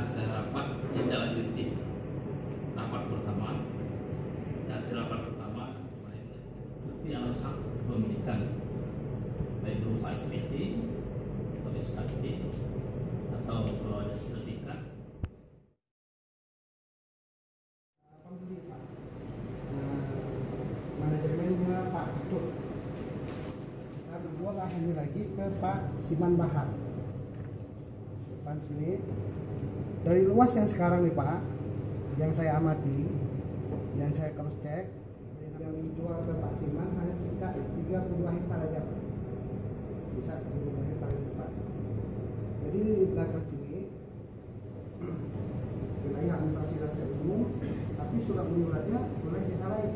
ada rapat ditindaklanjuti. Rapat pertama, hasil rapat pertama bukti alasan pemilikan baik berupa SPT atau SKT atau kalau ada sertifikat. Manajemennya Pak Ketut. Kita berdua lahan lagi ke Pak Siman Bahar. Depan sini. Dari luas yang sekarang nih Pak, yang saya amati, yang saya cross check, yang dijual ke Pak Siman hanya sisa 32 hektar aja Pak. Sisa 32 hektar Pak. Jadi di belakang sini wilayah administrasi umum, tapi surat menyuratnya boleh disalahin.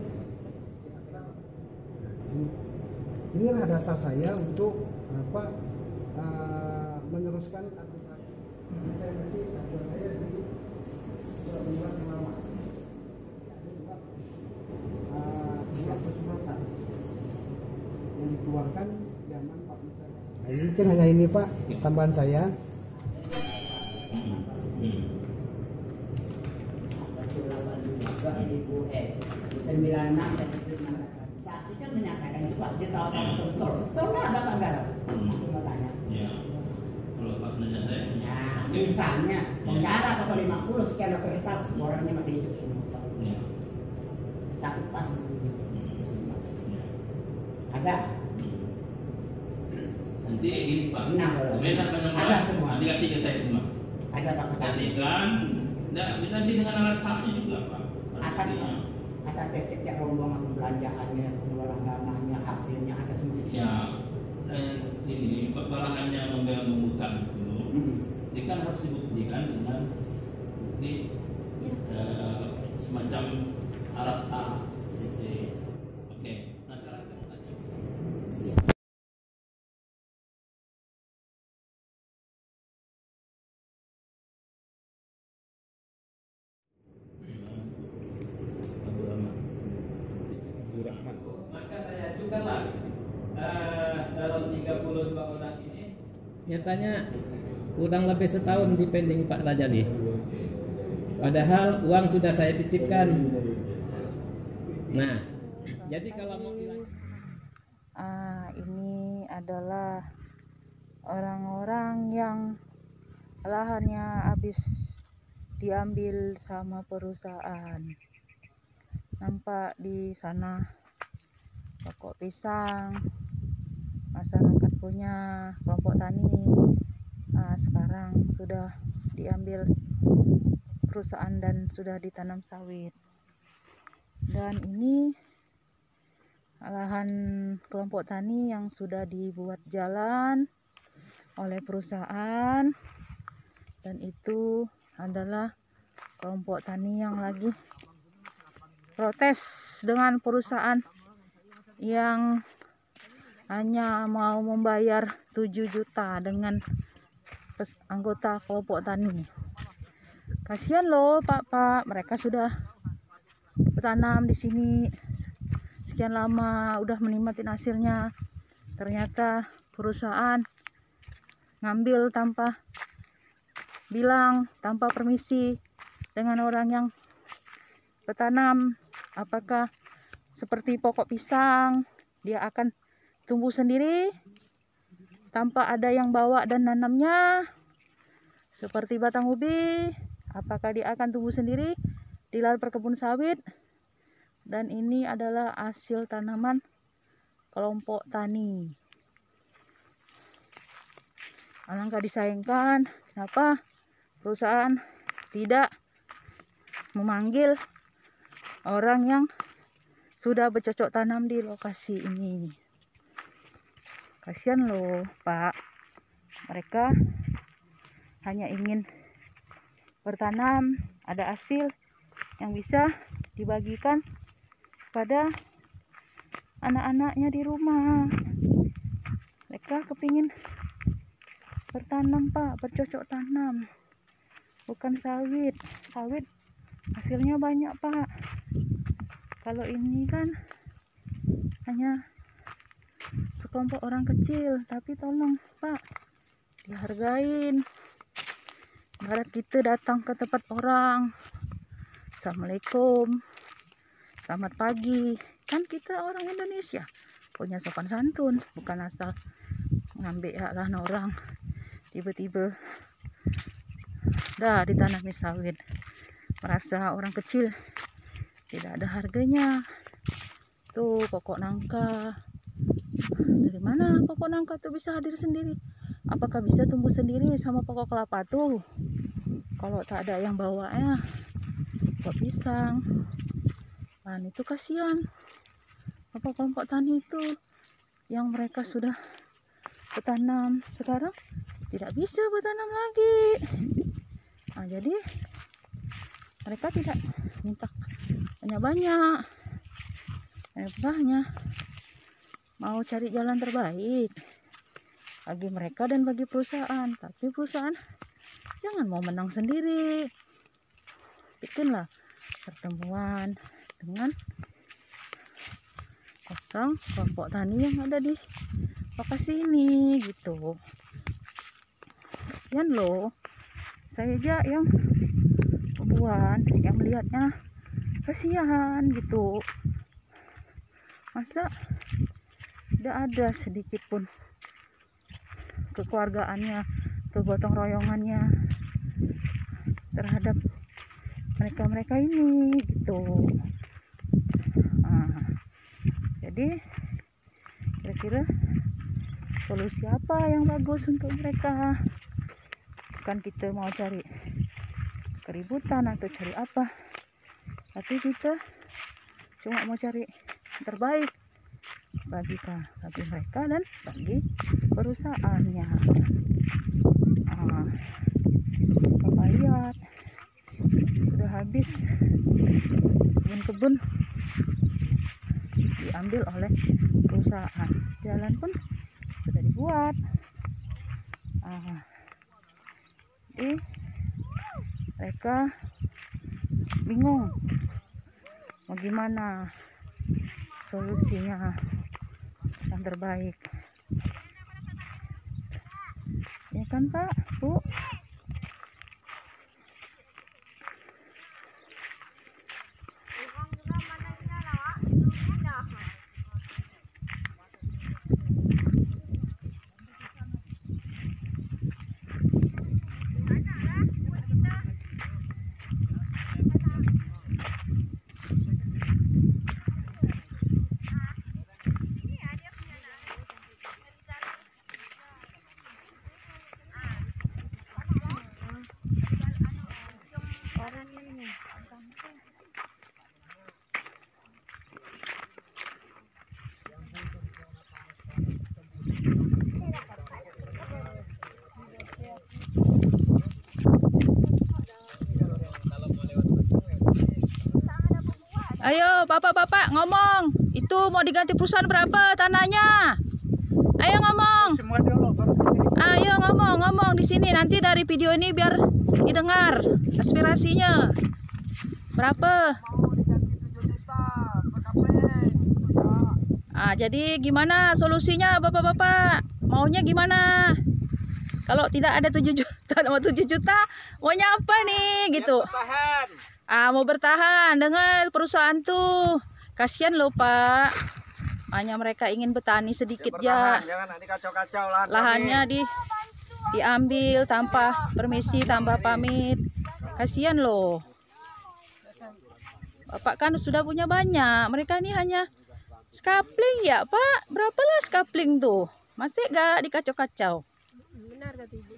Inilah dasar saya untuk meneruskan administrasi. Saya kasih acuan saya di surat menyurat yang lama. Ada juga surat persuratan yang dikeluarkan zaman Pak Musa. Nah, ini mungkin hanya ini Pak tambahan saya. Kan menyatakan juga dia tahu betul nggak Bapak Garap? Aku tanya. Ya, kalau Pak nanya saya. Ya, misalnya menggarap atau 50 sekian per hektar orangnya masih hidup semua. Ya. Satu pas. Ada. Nanti ini Pak. Nah, sebenarnya banyak ada semua. Nanti kasih ke saya semua. Ada Pak. Kasihkan. Nah, nanti dengan alas haknya juga Pak. Atasnya. Ada titik rombongan belanjaannya, pengeluaran dananya, hasilnya ada semua. Ya, ini balahannya membuka itu, ini kan harus dibuktikan dengan bukti semacam alas A. Oke, nah sekarang saya mau tanya. Maka saya ajukanlah dalam 32 orang ini. Nyatanya kurang lebih setahun dipending Pak Rajali. Padahal uang sudah saya titipkan. Nah, jadi kalau mau ini adalah orang-orang yang lahannya habis diambil sama perusahaan. Nampak di sana pokok pisang masyarakat punya kelompok tani. Sekarang sudah diambil perusahaan dan sudah ditanam sawit. Dan ini lahan kelompok tani yang sudah dibuat jalan oleh perusahaan, dan itu adalah kelompok tani yang lagi protes dengan perusahaan yang hanya mau membayar 7 juta dengan anggota kelompok tani. Kasihan loh Pak, mereka sudah bertanam di sini sekian lama, udah menikmatin hasilnya. Ternyata perusahaan ngambil tanpa bilang, tanpa permisi dengan orang yang bertanam. Apakah seperti pokok pisang dia akan tumbuh sendiri tanpa ada yang bawa dan nanamnya? Seperti batang ubi, apakah dia akan tumbuh sendiri di lahan perkebunan sawit? Dan ini adalah hasil tanaman kelompok tani. Alangkah disayangkan kenapa perusahaan tidak memanggil orang yang sudah bercocok tanam di lokasi ini. Kasihan loh Pak, mereka hanya ingin bertanam, ada hasil yang bisa dibagikan pada anak-anaknya di rumah. Mereka kepingin bertanam Pak, bercocok tanam, bukan sawit. Sawit hasilnya banyak Pak. Kalau ini kan hanya sekelompok orang kecil, tapi tolong Pak, dihargain, Ibarat kita datang ke tempat orang, Assalamualaikum, selamat pagi. Kan kita orang Indonesia, punya sopan santun, bukan asal ngambil hak lah orang. Tiba-tiba dah ditanami sawit, merasa orang kecil tidak ada harganya. Tuh pokok nangka, dari mana pokok nangka tuh bisa hadir sendiri? Apakah bisa tumbuh sendiri sama pokok kelapa tuh? Kalau tak ada yang bawanya, pokok pisang. Dan itu kasihan apa kelompok tani itu yang mereka sudah bertanam, sekarang tidak bisa bertanam lagi. Nah, jadi mereka tidak minta banyak-banyak, hanya mau cari jalan terbaik bagi mereka dan bagi perusahaan. Tapi perusahaan jangan mau menang sendiri, bikinlah pertemuan dengan orang kelompok tani yang ada di lokasi ini gitu. Kasihan loh, saya aja yang membuat, yang melihatnya kasihan gitu. Masa tidak ada sedikit pun kekeluargaannya, kegotong royongannya terhadap mereka-mereka ini gitu. Nah, jadi kira-kira solusi apa yang bagus untuk mereka? Bukan kita mau cari keributan atau cari apa, tapi kita cuma mau cari yang terbaik bagi mereka dan bagi perusahaannya. Bapak lihat, sudah habis kebun-kebun diambil oleh perusahaan, jalan pun sudah dibuat. Jadi mereka bingung mau gimana solusinya yang terbaik, ya kan Pak, Bu? Ayo bapak-bapak ngomong, itu mau diganti perusahaan berapa tanahnya? Ayo ngomong. Ayo ngomong di sini, nanti dari video ini biar didengar aspirasinya. Berapa? Jadi gimana solusinya bapak-bapak? Maunya gimana? Kalau tidak ada 7 juta, mau 7 juta, maunya apa nih gitu? Mau bertahan dengan perusahaan tuh. Kasihan loh Pak. Hanya mereka ingin bertani sedikit ya. Jangan nanti kacau-kacau lahan. Lahannya diambil tanpa permisi, tanpa pamit. Kasihan loh. Bapak kan sudah punya banyak. Mereka ini hanya skapling ya Pak. Berapalah skapling tuh? Masih gak dikacau-kacau? Benar kata Ibu.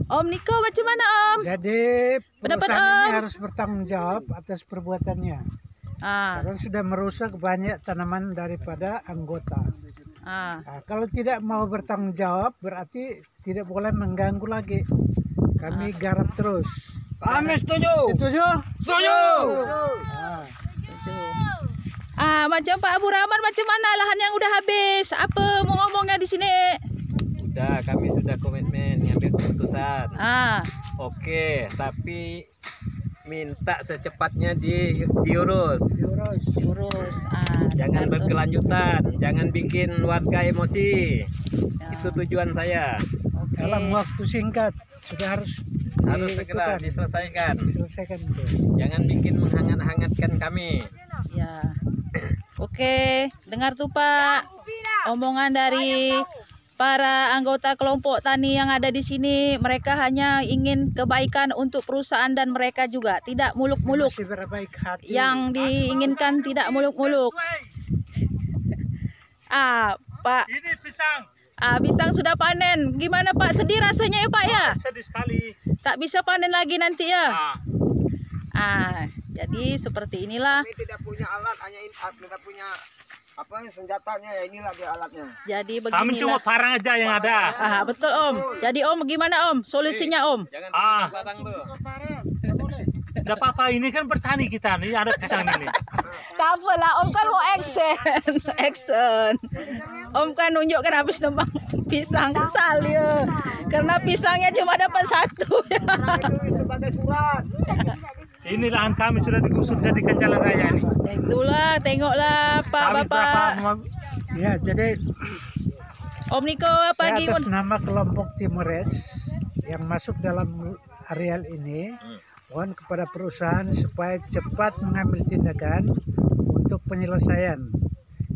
Om Niko macam mana Om? Jadi perusahaan ini harus bertanggung jawab atas perbuatannya. Karena sudah merusak banyak tanaman daripada anggota. Kalau tidak mau bertanggung jawab berarti tidak boleh mengganggu lagi. Kami garap terus. Kami setuju. Setuju? Setuju. Macam Pak Abu Rahman, macam mana lahan yang udah habis? Apa mau ngomongnya di sini? Udah, kami sudah komitmen ngambil keputusan. Oke, tapi minta secepatnya diurus. Jangan berkelanjutan, jangan bikin warga emosi. Itu tujuan saya. dalam waktu singkat sudah harus segera diselesaikan. diselesaikan itu. Jangan bikin menghangat-hangatkan kami. Ya. Oke, dengar tuh Pak omongan dari para anggota kelompok tani yang ada di sini. Mereka hanya ingin kebaikan untuk perusahaan dan mereka juga tidak muluk-muluk. Masih berbaik hati. Yang diinginkan tidak muluk-muluk. Pak. Ini pisang. Pisang sudah panen. Gimana Pak? Sedih rasanya ya Pak ya? Sedih sekali. Tak bisa panen lagi nanti ya? Ah. Jadi seperti inilah. Kami tidak punya alat, hanya kita punya senjatanya, ya inilah dia alatnya. Jadi Kami cuma beginilah. parang aja yang ada. Betul Om. Jadi Om gimana Om? Solusinya Om? Jangan Ah. barang tuh. Tidak apa-apa, ini kan bertani kita nih, ada pisang ini. Tak apalah, Om kan mau action. Om kan nunjukkan habis nembang pisang, kesal ya. Karena pisangnya cuma dapat satu. Itu sebagai surat. Ini lahan kami sudah digusur jadikan jalan raya ini. Itulah, tengoklah Pak Kami Bapak. Ya, jadi Om Niko apa saya lagi? atas nama kelompok Timores yang masuk dalam areal ini, mohon kepada perusahaan supaya cepat mengambil tindakan untuk penyelesaian.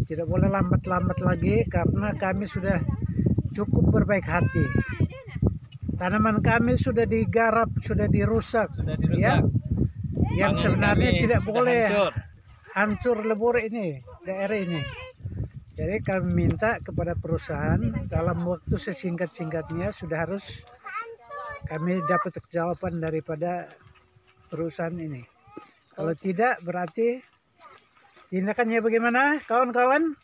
Tidak boleh lambat-lambat lagi karena kami sudah cukup berbaik hati. Tanaman kami sudah digarap, sudah dirusak. Sudah dirusak. Ya, yang Bangun sebenarnya kami tidak sudah boleh hancur. hancur lebur ini, daerah ini. Jadi kami minta kepada perusahaan dalam waktu sesingkat-singkatnya sudah harus kami dapat jawaban daripada perusahaan ini. Kalau tidak berarti tindakannya bagaimana, kawan-kawan?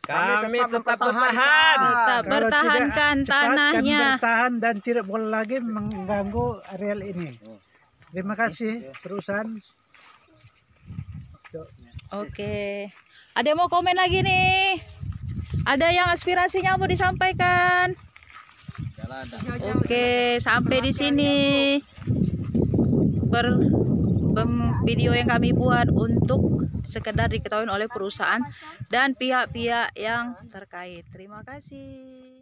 Kami tetap bertahan. Tetap Kalau bertahankan tidak, cepat kami tanahnya. bertahan dan tidak boleh lagi mengganggu areal ini. Terima kasih perusahaan. Oke. Ada yang mau komen lagi nih? Ada yang aspirasinya mau disampaikan? Oke, sampai di sini video yang kami buat untuk sekedar diketahui oleh perusahaan dan pihak-pihak yang terkait. Terima kasih.